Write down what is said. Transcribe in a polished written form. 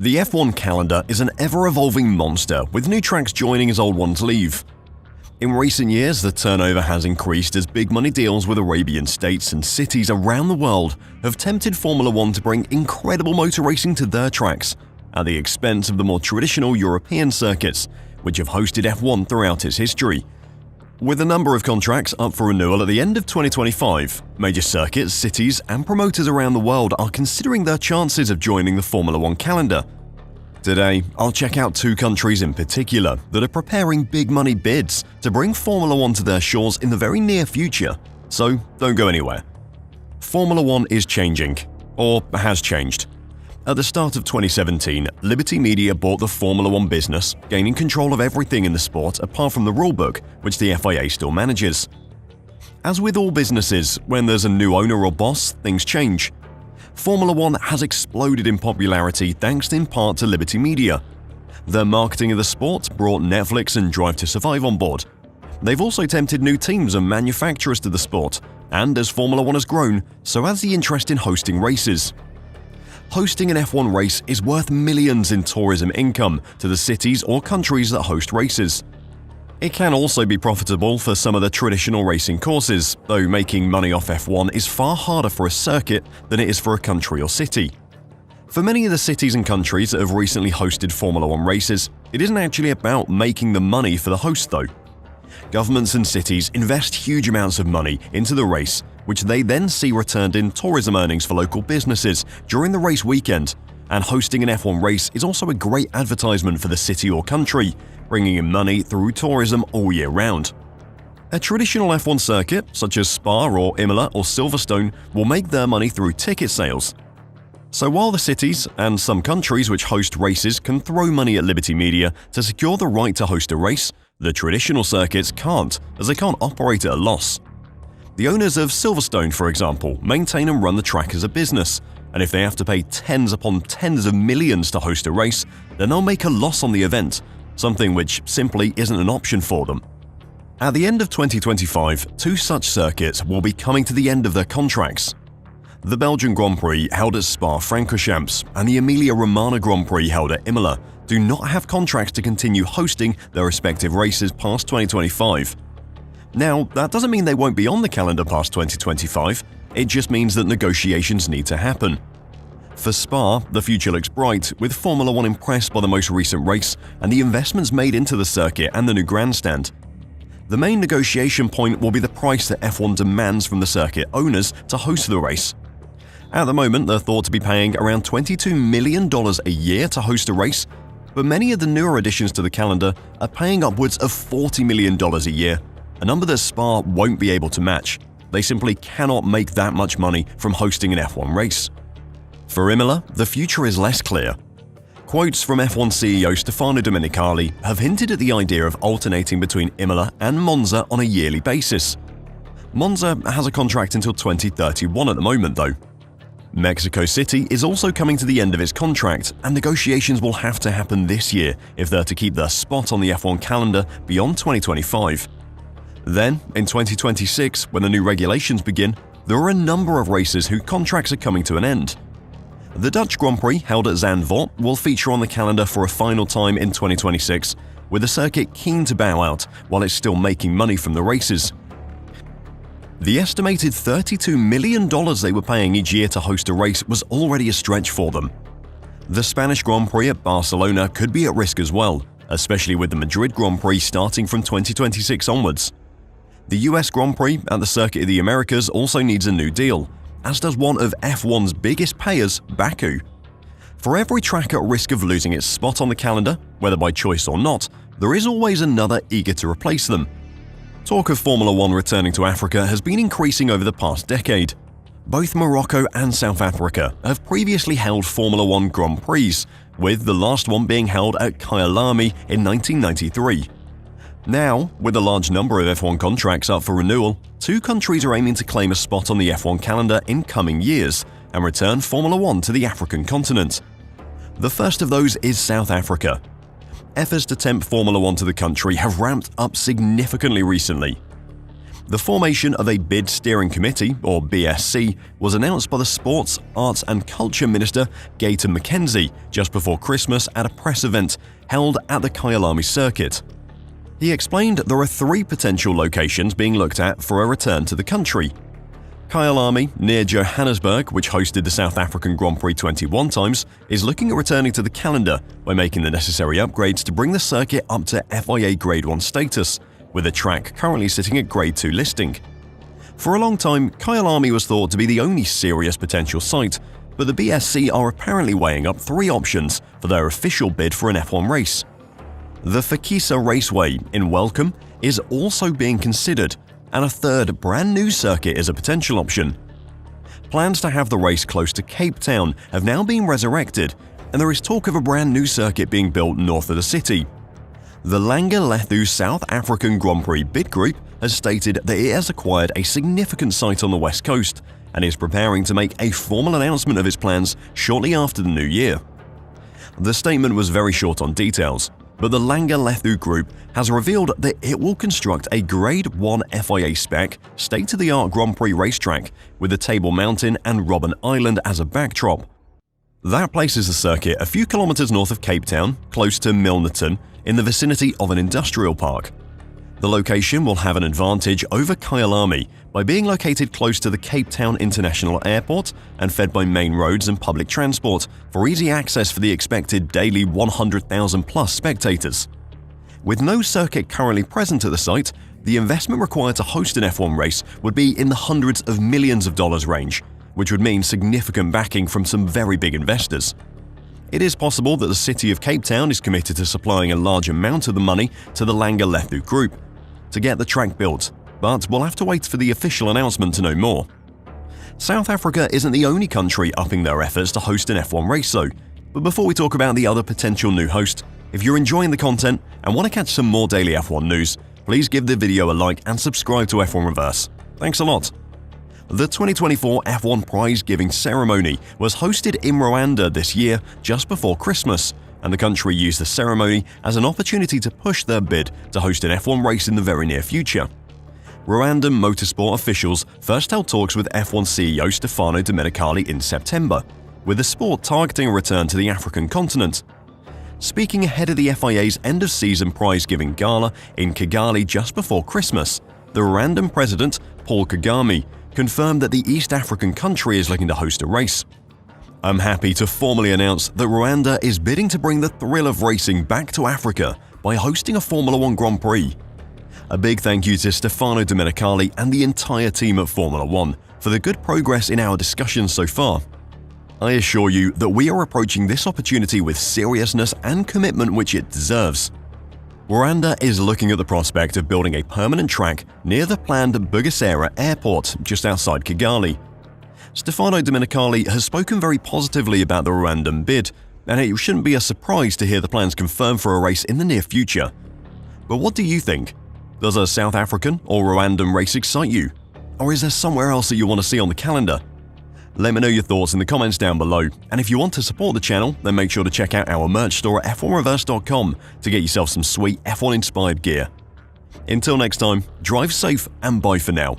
The F1 calendar is an ever-evolving monster, with new tracks joining as old ones leave. In recent years, the turnover has increased as big money deals with Arabian states and cities around the world have tempted Formula One to bring incredible motor racing to their tracks, at the expense of the more traditional European circuits, which have hosted F1 throughout its history. With a number of contracts up for renewal at the end of 2025, major circuits, cities, and promoters around the world are considering their chances of joining the Formula One calendar. Today, I'll check out two countries in particular that are preparing big money bids to bring Formula One to their shores in the very near future, so don't go anywhere. Formula One is changing, or has changed. At the start of 2017, Liberty Media bought the Formula One business, gaining control of everything in the sport apart from the rulebook, which the FIA still manages. As with all businesses, when there's a new owner or boss, things change. Formula One has exploded in popularity thanks in part to Liberty Media. Their marketing of the sport brought Netflix and Drive to Survive on board. They've also tempted new teams and manufacturers to the sport, and as Formula One has grown, so has the interest in hosting races. Hosting an F1 race is worth millions in tourism income to the cities or countries that host races. It can also be profitable for some of the traditional racing courses, though making money off F1 is far harder for a circuit than it is for a country or city. For many of the cities and countries that have recently hosted Formula One races, it isn't actually about making the money for the host though. Governments and cities invest huge amounts of money into the race, which they then see returned in tourism earnings for local businesses during the race weekend, and hosting an F1 race is also a great advertisement for the city or country, bringing in money through tourism all year round. A traditional F1 circuit, such as Spa or Imola or Silverstone, will make their money through ticket sales. So while the cities and some countries which host races can throw money at Liberty Media to secure the right to host a race, the traditional circuits can't, as they can't operate at a loss. The owners of Silverstone, for example, maintain and run the track as a business, and if they have to pay tens upon tens of millions to host a race, then they'll make a loss on the event, something which simply isn't an option for them. At the end of 2025, two such circuits will be coming to the end of their contracts. The Belgian Grand Prix held at Spa-Francorchamps and the Emilia-Romagna Grand Prix held at Imola do not have contracts to continue hosting their respective races past 2025. Now, that doesn't mean they won't be on the calendar past 2025, it just means that negotiations need to happen. For Spa, the future looks bright, with Formula One impressed by the most recent race and the investments made into the circuit and the new grandstand. The main negotiation point will be the price that F1 demands from the circuit owners to host the race. At the moment, they're thought to be paying around $22 million a year to host a race, but many of the newer additions to the calendar are paying upwards of $40 million a year, a number that Spa won't be able to match. They simply cannot make that much money from hosting an F1 race. For Imola, the future is less clear. Quotes from F1 CEO Stefano Domenicali have hinted at the idea of alternating between Imola and Monza on a yearly basis. Monza has a contract until 2031 at the moment though. Mexico City is also coming to the end of its contract, and negotiations will have to happen this year if they're to keep their spot on the F1 calendar beyond 2025. Then, in 2026, when the new regulations begin, there are a number of races whose contracts are coming to an end. The Dutch Grand Prix, held at Zandvoort, will feature on the calendar for a final time in 2026, with the circuit keen to bow out while it's still making money from the races. The estimated $32 million they were paying each year to host a race was already a stretch for them. The Spanish Grand Prix at Barcelona could be at risk as well, especially with the Madrid Grand Prix starting from 2026 onwards. The US Grand Prix at the Circuit of the Americas also needs a new deal, as does one of F1's biggest payers, Baku. For every track at risk of losing its spot on the calendar, whether by choice or not, there is always another eager to replace them. Talk of Formula One returning to Africa has been increasing over the past decade. Both Morocco and South Africa have previously held Formula One Grand Prix, with the last one being held at Kyalami in 1993. Now, with a large number of F1 contracts up for renewal, two countries are aiming to claim a spot on the F1 calendar in coming years and return Formula One to the African continent. The first of those is South Africa. Efforts to tempt Formula One to the country have ramped up significantly recently. The formation of a Bid Steering Committee, or BSC, was announced by the Sports, Arts and Culture Minister Gaten McKenzie just before Christmas at a press event held at the Kyalami circuit. He explained there are 3 potential locations being looked at for a return to the country. Kyalami, near Johannesburg, which hosted the South African Grand Prix 21 times, is looking at returning to the calendar by making the necessary upgrades to bring the circuit up to FIA Grade 1 status, with the track currently sitting at Grade 2 listing. For a long time, Kyalami was thought to be the only serious potential site, but the BSC are apparently weighing up 3 options for their official bid for an F1 race. The Fakisa Raceway in Welcome is also being considered, and a third brand new circuit is a potential option. Plans to have the race close to Cape Town have now been resurrected, and there is talk of a brand new circuit being built north of the city. The Langalethu South African Grand Prix bid group has stated that it has acquired a significant site on the west coast and is preparing to make a formal announcement of its plans shortly after the new year. The statement was very short on details, but the Langalethu Group has revealed that it will construct a Grade 1 FIA spec, state-of-the-art Grand Prix racetrack with the Table Mountain and Robben Island as a backdrop. That places the circuit a few kilometers north of Cape Town, close to Milnerton, in the vicinity of an industrial park. The location will have an advantage over Kyalami by being located close to the Cape Town International Airport and fed by main roads and public transport for easy access for the expected daily 100,000 plus spectators. With no circuit currently present at the site, the investment required to host an F1 race would be in the hundreds of millions of dollars range, which would mean significant backing from some very big investors. It is possible that the city of Cape Town is committed to supplying a large amount of the money to the Langalethu Group to get the track built, but we'll have to wait for the official announcement to know more. South Africa isn't the only country upping their efforts to host an F1 race though, but before we talk about the other potential new host, if you're enjoying the content and want to catch some more daily F1 news, please give the video a like and subscribe to F1 Reverse. Thanks a lot! The 2024 F1 prize-giving ceremony was hosted in Rwanda this year just before Christmas, and the country used the ceremony as an opportunity to push their bid to host an F1 race in the very near future. Rwandan motorsport officials first held talks with F1 CEO Stefano Domenicali in September, with the sport targeting a return to the African continent. Speaking ahead of the FIA's end-of-season prize-giving gala in Kigali just before Christmas, the Rwandan president, Paul Kagame, confirmed that the East African country is looking to host a race. "I'm happy to formally announce that Rwanda is bidding to bring the thrill of racing back to Africa by hosting a Formula 1 Grand Prix. A big thank you to Stefano Domenicali and the entire team at Formula 1 for the good progress in our discussions so far. I assure you that we are approaching this opportunity with seriousness and commitment which it deserves." Rwanda is looking at the prospect of building a permanent track near the planned Bugesera Airport just outside Kigali. Stefano Domenicali has spoken very positively about the Rwandan bid, and it shouldn't be a surprise to hear the plans confirmed for a race in the near future. But what do you think? Does a South African or Rwandan race excite you? Or is there somewhere else that you want to see on the calendar? Let me know your thoughts in the comments down below, and if you want to support the channel, then make sure to check out our merch store at f1reverse.com to get yourself some sweet F1-inspired gear. Until next time, drive safe and bye for now.